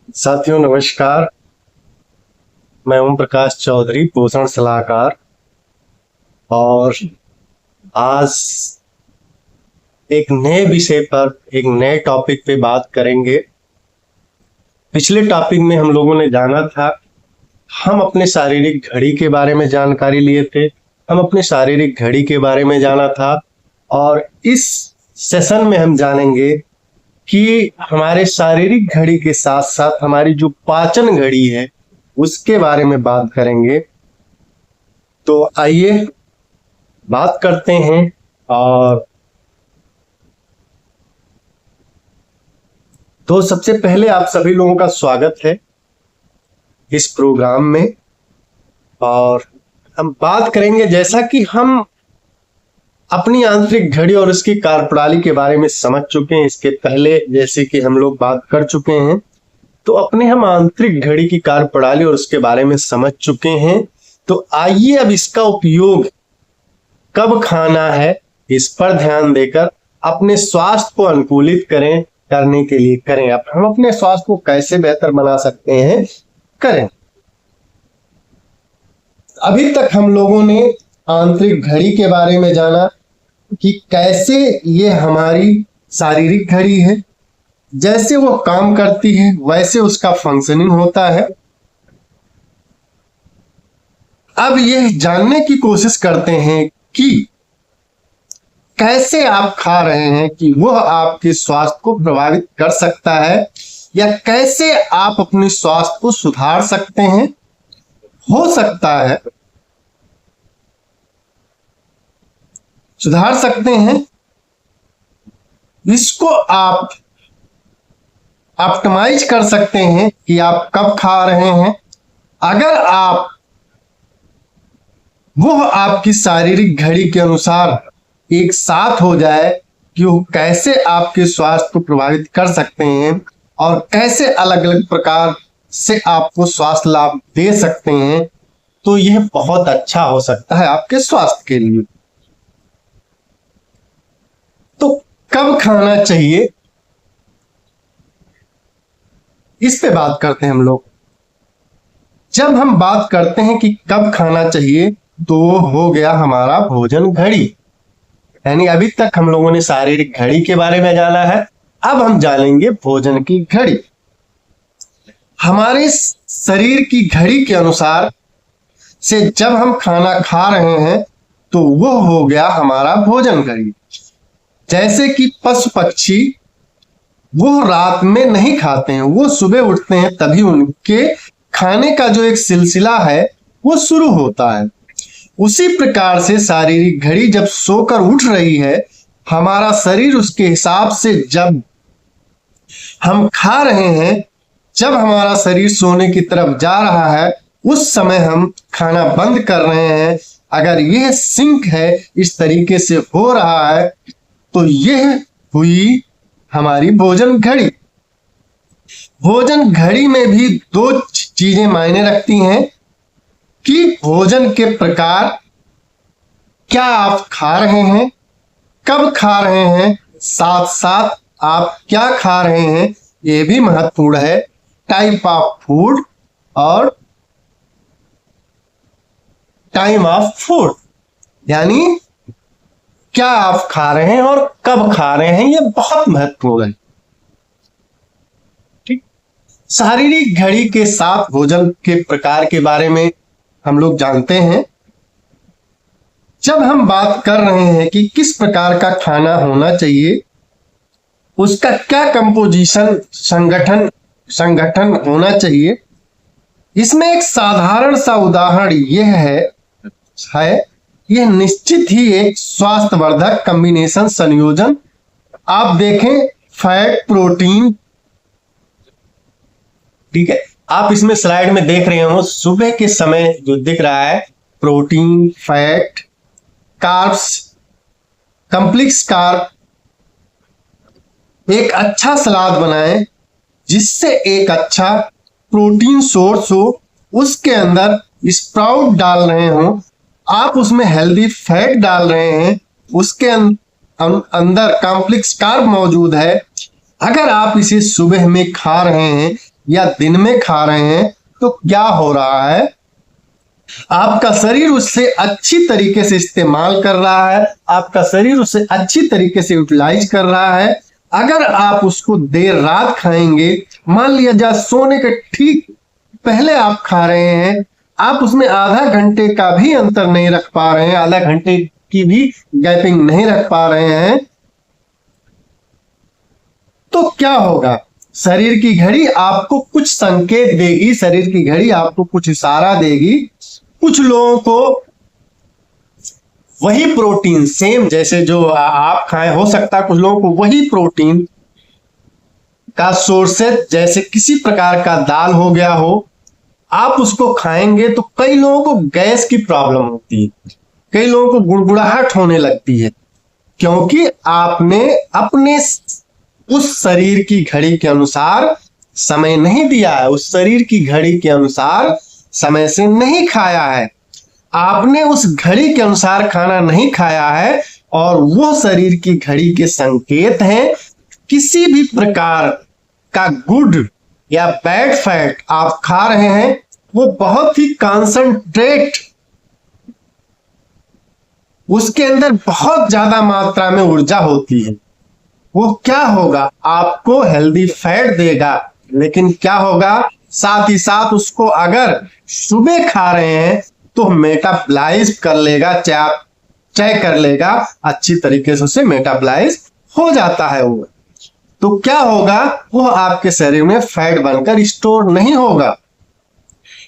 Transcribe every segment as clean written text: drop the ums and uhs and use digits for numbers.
साथियों नमस्कार। मैं ओम प्रकाश चौधरी, पोषण सलाहकार, और आज एक नए विषय पर, एक नए टॉपिक पे बात करेंगे। पिछले टॉपिक में हम लोगों ने जाना था, हम अपने शारीरिक घड़ी के बारे में जानकारी लिए थे, हम अपने शारीरिक घड़ी के बारे में जाना था, और इस सेशन में हम जानेंगे कि हमारे शारीरिक घड़ी के साथ साथ हमारी जो पाचन घड़ी है उसके बारे में बात करेंगे। तो आइए बात करते हैं। और तो सबसे पहले आप सभी लोगों का स्वागत है इस प्रोग्राम में। और हम बात करेंगे, जैसा कि हम अपनी आंतरिक घड़ी और उसकी कार्यप्रणाली के बारे में समझ चुके हैं, इसके पहले जैसे कि हम लोग बात कर चुके हैं, तो अपने हम आंतरिक घड़ी की कार्यप्रणाली और उसके बारे में समझ चुके हैं। तो आइए अब इसका उपयोग कब खाना है इस पर ध्यान देकर अपने स्वास्थ्य को अनुकूलित करने के लिए करें। अब हम अपने स्वास्थ्य को कैसे बेहतर बना सकते हैं, करें। अभी तक हम लोगों ने आंतरिक घड़ी के बारे में जाना कि कैसे ये हमारी शारीरिक घड़ी है, जैसे वो काम करती है वैसे उसका फंक्शनिंग होता है। अब ये जानने की कोशिश करते हैं कि कैसे आप खा रहे हैं कि वह आपके स्वास्थ्य को प्रभावित कर सकता है, या कैसे आप अपने स्वास्थ्य को सुधार सकते हैं। हो सकता है सुधार सकते हैं। इसको आप ऑप्टिमाइज कर सकते हैं कि आप कब खा रहे हैं। अगर आप वो आपकी शारीरिक घड़ी के अनुसार एक साथ हो जाए कि वो कैसे आपके स्वास्थ्य को प्रभावित कर सकते हैं और कैसे अलग अलग प्रकार से आपको स्वास्थ्य लाभ दे सकते हैं, तो यह बहुत अच्छा हो सकता है आपके स्वास्थ्य के लिए। तो कब खाना चाहिए, इस पे बात करते हैं हम लोग। जब हम बात करते हैं कि कब खाना चाहिए, तो हो गया हमारा भोजन घड़ी। यानी अभी तक हम लोगों ने शारीरिक घड़ी के बारे में जाना है, अब हम जानेंगे भोजन की घड़ी। हमारे शरीर की घड़ी के अनुसार से जब हम खाना खा रहे हैं तो वो हो गया हमारा भोजन घड़ी। जैसे कि पशु पक्षी वो रात में नहीं खाते हैं, वो सुबह उठते हैं तभी उनके खाने का जो एक सिलसिला है वो शुरू होता है। उसी प्रकार से शारीरिक घड़ी जब सोकर उठ रही है, हमारा शरीर उसके हिसाब से जब हम खा रहे हैं, जब हमारा शरीर सोने की तरफ जा रहा है, उस समय हम खाना बंद कर रहे हैं। अगर यह सिंक है, इस तरीके से हो रहा है, तो यह हुई हमारी भोजन घड़ी। भोजन घड़ी में भी दो चीजें मायने रखती हैं कि भोजन के प्रकार, क्या आप खा रहे हैं, कब खा रहे हैं, साथ साथ आप क्या खा रहे हैं, यह भी महत्वपूर्ण है। टाइप ऑफ फूड और टाइम ऑफ फूड, यानी क्या आप खा रहे हैं और कब खा रहे हैं, यह बहुत महत्वपूर्ण है। ठीक। शारीरिक घड़ी के साथ भोजन के प्रकार के बारे में हम लोग जानते हैं। जब हम बात कर रहे हैं कि किस प्रकार का खाना होना चाहिए, उसका क्या कंपोजिशन, संगठन होना चाहिए, इसमें एक साधारण सा उदाहरण यह है यह निश्चित ही एक स्वास्थ्यवर्धक कॉम्बिनेशन संयोजन। आप देखें, फैट, प्रोटीन, ठीक है, आप इसमें स्लाइड में देख रहे हो, सुबह के समय जो दिख रहा है, protein, fat, carbs, complex carb. एक अच्छा सलाद बनाएं जिससे एक अच्छा प्रोटीन सोर्स हो, उसके अंदर स्प्राउट डाल रहे हो, आप उसमें हेल्दी फैट डाल रहे हैं, उसके अंदर कॉम्प्लेक्स कार्ब मौजूद है। अगर आप इसे सुबह में खा रहे हैं, या दिन में खा रहे हैं तो क्या हो रहा है, आपका शरीर उससे अच्छी तरीके से इस्तेमाल कर रहा है, आपका शरीर उससे अच्छी तरीके से यूटिलाइज कर रहा है। अगर आप उसको देर रात खाएंगे, मान लिया जा सोने के ठीक पहले आप खा रहे हैं, आप उसमें आधा घंटे का भी अंतर नहीं रख पा रहे हैं, आधा घंटे की भी गैपिंग नहीं रख पा रहे हैं, तो क्या होगा, शरीर की घड़ी आपको कुछ संकेत देगी, शरीर की घड़ी आपको कुछ इशारा देगी। कुछ लोगों को वही प्रोटीन सेम जैसे जो आप खाएं, हो सकता है कुछ लोगों को वही प्रोटीन का सोर्सेज जैसे किसी प्रकार का दाल हो गया हो, आप उसको खाएंगे तो कई लोगों को गैस की प्रॉब्लम होती है, कई लोगों को गुड़गुड़ाहट होने लगती है, क्योंकि आपने अपने उस शरीर की घड़ी के अनुसार समय नहीं दिया है, उस शरीर की घड़ी के अनुसार समय से नहीं खाया है, आपने उस घड़ी के अनुसार खाना नहीं खाया है, और वो शरीर की घड़ी के संकेत हैं। किसी भी प्रकार का गुड या बैड फैट आप खा रहे हैं, वो बहुत ही कॉन्सेंट्रेट, उसके अंदर बहुत ज्यादा मात्रा में ऊर्जा होती है, वो क्या होगा, आपको हेल्दी फैट देगा, लेकिन क्या होगा, साथ ही साथ उसको अगर सुबह खा रहे हैं तो मेटाबॉलाइज कर लेगा, तय कर लेगा, अच्छी तरीके से उसे मेटाबॉलाइज हो जाता है वो, तो क्या होगा, वो आपके शरीर में फैट बनकर स्टोर नहीं होगा।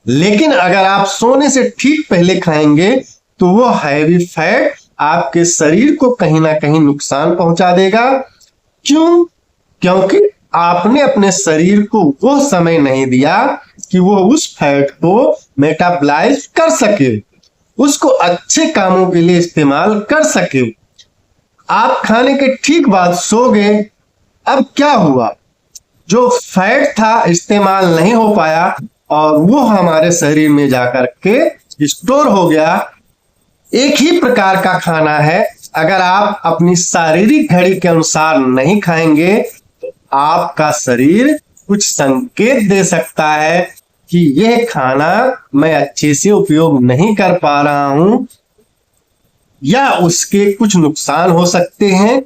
लेकिन अगर आप सोने से ठीक पहले खाएंगे तो वो हैवी फैट आपके शरीर को कहीं ना कहीं नुकसान पहुंचा देगा। क्यों? क्योंकि आपने अपने शरीर को वो समय नहीं दिया कि वो उस फैट को मेटाबॉलाइज कर सके, उसको अच्छे कामों के लिए इस्तेमाल कर सके। आप खाने के ठीक बाद सो गए, अब क्या हुआ, जो फैट था इस्तेमाल नहीं हो पाया और वो हमारे शरीर में जाकर के स्टोर हो गया। एक ही प्रकार का खाना है, अगर आप अपनी शारीरिक घड़ी के अनुसार नहीं खाएंगे तो आपका शरीर कुछ संकेत दे सकता है कि यह खाना मैं अच्छे से उपयोग नहीं कर पा रहा हूं, या उसके कुछ नुकसान हो सकते हैं,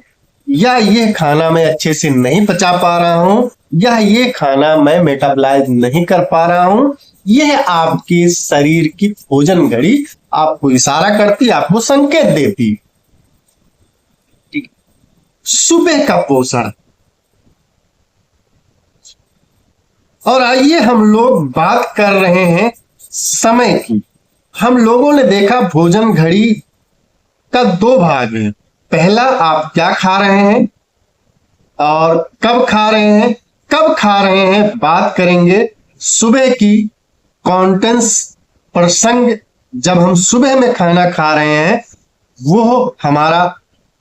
या यह खाना मैं अच्छे से नहीं पचा पा रहा हूं, या ये खाना मैं मेटाबॉलाइज नहीं कर पा रहा हूं। यह आपके शरीर की भोजन घड़ी आपको इशारा करती, आपको संकेत देती। सुबह का पोषण, और आइए हम लोग बात कर रहे हैं समय की। हम लोगों ने देखा भोजन घड़ी का दो भाग है, पहला आप क्या खा रहे हैं और कब खा रहे हैं, कब खा रहे हैं बात करेंगे। सुबह की कॉन्टेंस प्रसंग, जब हम सुबह में खाना खा रहे हैं, वो हमारा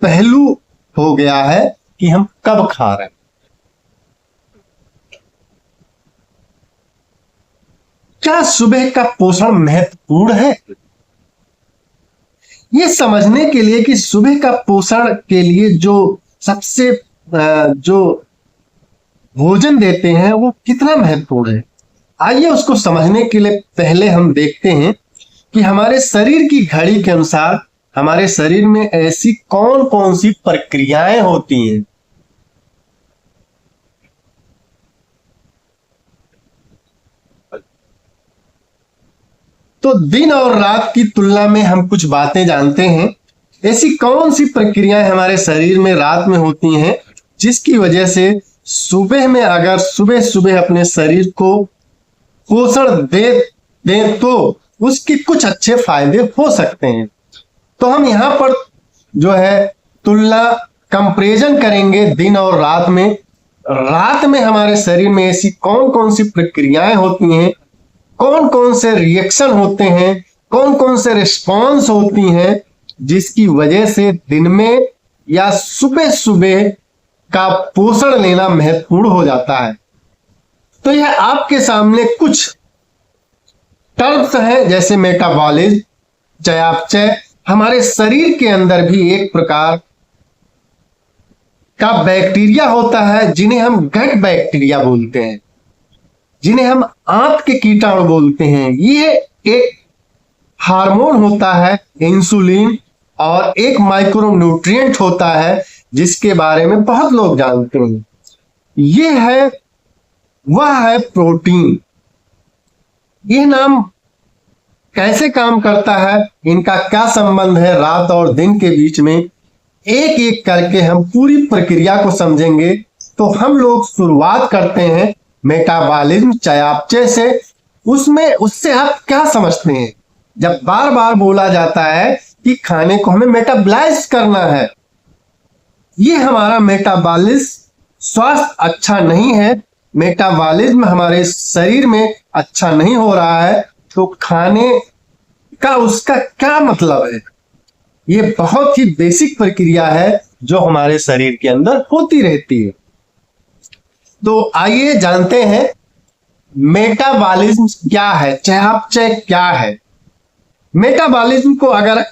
पहलू हो गया है कि हम कब खा रहे हैं। क्या सुबह का पोषण महत्वपूर्ण है? ये समझने के लिए कि सुबह का पोषण के लिए जो सबसे जो भोजन देते हैं वो कितना महत्वपूर्ण है, आइए उसको समझने के लिए पहले हम देखते हैं कि हमारे शरीर की घड़ी के अनुसार हमारे शरीर में ऐसी कौन कौन सी प्रक्रियाएं होती हैं। तो दिन और रात की तुलना में हम कुछ बातें जानते हैं। ऐसी कौन सी प्रक्रियाएं हमारे शरीर में रात में होती हैं जिसकी वजह से सुबह में अगर सुबह सुबह अपने शरीर को पोषण दे तो उसके कुछ अच्छे फायदे हो सकते हैं। तो हम यहाँ पर जो है तुलना कंपैरिजन करेंगे दिन और रात में। रात में हमारे शरीर में ऐसी कौन कौन सी प्रक्रियाएं होती हैं, कौन कौन से रिएक्शन होते हैं, कौन कौन से रिस्पॉन्स होती हैं, जिसकी वजह से दिन में या सुबह सुबह का पोषण लेना महत्वपूर्ण हो जाता है। तो यह आपके सामने कुछ टर्म्स हैं, जैसे मेटाबॉलिज्म, चयापचय। हमारे शरीर के अंदर भी एक प्रकार का बैक्टीरिया होता है जिन्हें हम गट बैक्टीरिया बोलते हैं। जिन्हें हम आंत के कीटाणु बोलते हैं। ये एक हार्मोन होता है इंसुलिन, और एक माइक्रोन्यूट्रिएंट होता है जिसके बारे में बहुत लोग जानते हैं। वह है प्रोटीन। यह नाम कैसे काम करता है, इनका क्या संबंध है रात और दिन के बीच में, एक एक करके हम पूरी प्रक्रिया को समझेंगे। तो हम लोग शुरुआत करते हैं मेटाबॉलिज्म चयापचय से। उससे आप क्या समझते हैं? जब बार बार बोला जाता है कि खाने को हमें मेटाबॉलाइज करना है, ये हमारा मेटाबॉलिज्म स्वास्थ्य अच्छा नहीं है, मेटाबॉलिज्म हमारे शरीर में अच्छा नहीं हो रहा है, तो खाने का उसका क्या मतलब है? ये बहुत ही बेसिक प्रक्रिया है जो हमारे शरीर के अंदर होती रहती है। तो आइए जानते हैं मेटाबॉलिज्म क्या है, चयापचय क्या है। मेटाबॉलिज्म को अगर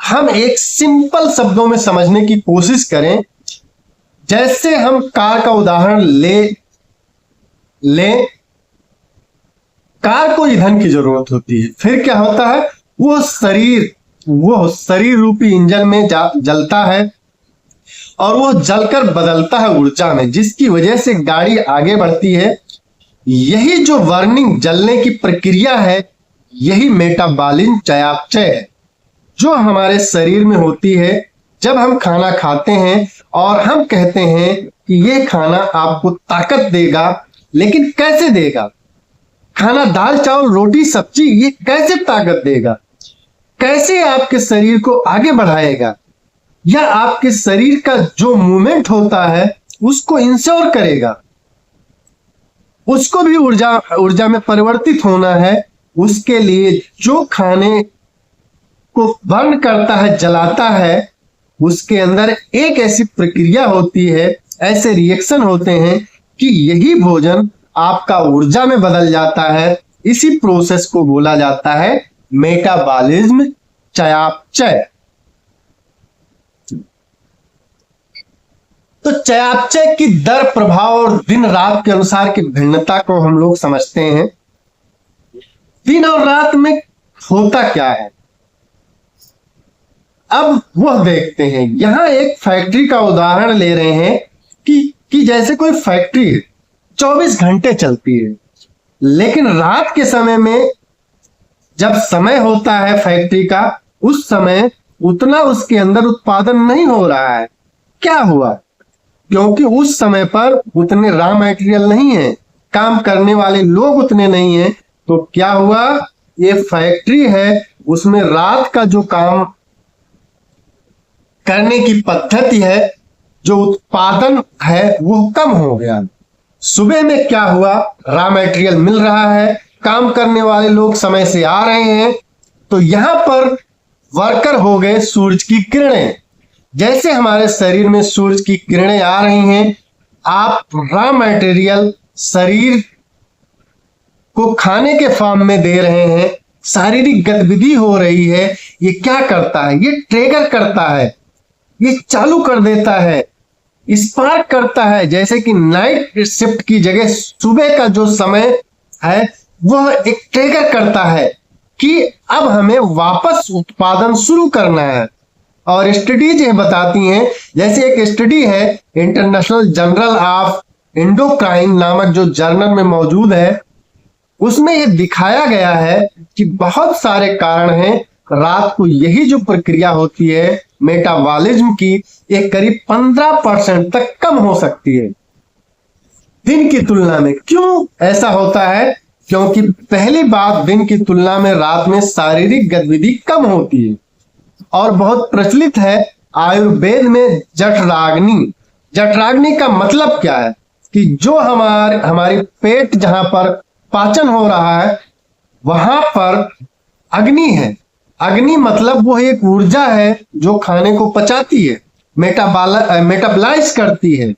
हम एक सिंपल शब्दों में समझने की कोशिश करें, जैसे हम कार का उदाहरण ले कार को ईंधन की जरूरत होती है, फिर क्या होता है, वो शरीर रूपी इंजन में जलता है और वो जलकर बदलता है ऊर्जा में, जिसकी वजह से गाड़ी आगे बढ़ती है। यही जो बर्निंग, जलने की प्रक्रिया है, यही मेटाबॉलिज्म चयापचय है जो हमारे शरीर में होती है जब हम खाना खाते हैं और हम कहते हैं कि ये खाना आपको ताकत देगा। लेकिन कैसे देगा? खाना दाल चावल रोटी सब्जी ये कैसे ताकत देगा? कैसे आपके शरीर को आगे बढ़ाएगा, या आपके शरीर का जो मूवमेंट होता है उसको इंश्योर करेगा? उसको भी ऊर्जा में परिवर्तित होना है। उसके लिए जो खाने को बर्न करता है, जलाता है, उसके अंदर एक ऐसी प्रक्रिया होती है, ऐसे रिएक्शन होते हैं कि यही भोजन आपका ऊर्जा में बदल जाता है। इसी प्रोसेस को बोला जाता है मेटाबॉलिज्म चयापचय। तो चयापचय की दर, प्रभाव और दिन रात के अनुसार की भिन्नता को हम लोग समझते हैं। दिन और रात में होता क्या है, अब वह देखते हैं। यहां एक फैक्ट्री का उदाहरण ले रहे हैं कि जैसे कोई फैक्ट्री 24 घंटे चलती है, लेकिन रात के समय में जब समय होता है फैक्ट्री का, उस समय उतना उसके अंदर उत्पादन नहीं हो रहा है। क्या हुआ? क्योंकि उस समय पर उतने रॉ मटेरियल नहीं है, काम करने वाले लोग उतने नहीं हैं। तो क्या हुआ, ये फैक्ट्री है, उसमें रात का जो काम करने की पद्धति है, जो उत्पादन है, वो कम हो गया। सुबह में क्या हुआ, रॉ मटेरियल मिल रहा है, काम करने वाले लोग समय से आ रहे हैं, तो यहां पर वर्कर हो गए सूरज की किरणें। जैसे हमारे शरीर में सूरज की किरणें आ रही हैं, आप रॉ मटेरियल शरीर को खाने के फॉर्म में दे रहे हैं, शारीरिक गतिविधि हो रही है। ये क्या करता है, ये ट्रिगर करता है, ये चालू कर देता है, स्पार्क करता है। जैसे कि नाइट शिफ्ट की जगह सुबह का जो समय है वह एक ट्रिगर करता है कि अब हमें वापस उत्पादन शुरू करना है। और स्टडीज ये बताती हैं, जैसे एक स्टडी है इंटरनेशनल जर्नल ऑफ एंडोक्राइन नामक जो जर्नल में मौजूद है, उसमें यह दिखाया गया है कि बहुत सारे कारण हैं। रात को यही जो प्रक्रिया होती है मेटाबॉलिज्म की, एक करीब 15% तक कम हो सकती है दिन की तुलना में। क्यों ऐसा होता है? क्योंकि पहली बात, दिन की तुलना में रात में शारीरिक गतिविधि कम होती है। और बहुत प्रचलित है आयुर्वेद में जठराग्नि। जठराग्नि का मतलब क्या है कि जो हमारी पेट जहां पर पाचन हो रहा है, वहां पर अग्नि है। अग्नि मतलब वो एक ऊर्जा है जो खाने को पचाती है, मेटाबॉलाइज करती है।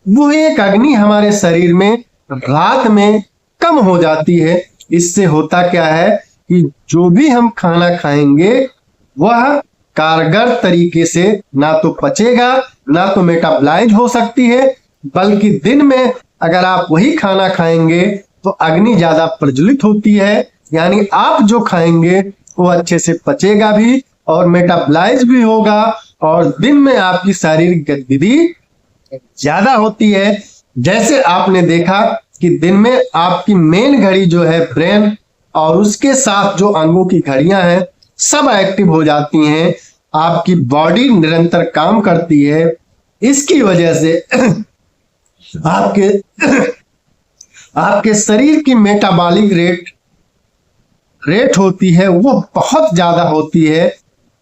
वो एक अग्नि हमारे शरीर में रात में कम हो जाती है। इससे होता क्या है कि जो भी हम खाना खाएंगे वह कारगर तरीके से ना तो पचेगा, ना तो मेटाबॉलाइज हो सकती है, बल्कि दिन में अगर आप वही खाना खाएंगे तो अग्नि ज्यादा प्रज्वलित होती है, यानी आप जो खाएंगे वो अच्छे से पचेगा भी और मेटाबॉलाइज भी होगा और दिन में आपकी शारीरिक गतिविधि ज्यादा होती है। जैसे आपने देखा कि दिन में आपकी मेन घड़ी जो है ब्रेन और उसके साथ जो अंगों की घड़ियां हैं सब एक्टिव हो जाती हैं, आपकी बॉडी निरंतर काम करती है। इसकी वजह से आपके शरीर की मेटाबॉलिक रेट होती है वो बहुत ज्यादा होती है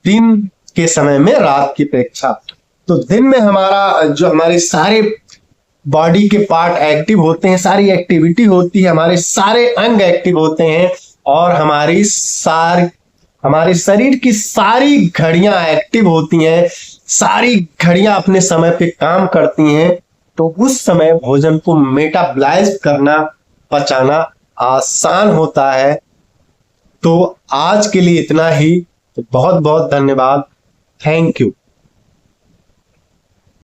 दिन के समय में रात की अपेक्षा। तो दिन में हमारे सारे बॉडी के पार्ट एक्टिव होते हैं, सारी एक्टिविटी होती है, हमारे सारे अंग एक्टिव होते हैं और हमारे शरीर की सारी घड़ियां एक्टिव होती हैं, सारी घड़ियां अपने समय पे काम करती हैं। तो उस समय भोजन को मेटाबॉलाइज करना, पचाना आसान होता है। तो आज के लिए इतना ही। तो बहुत बहुत धन्यवाद। Thank you.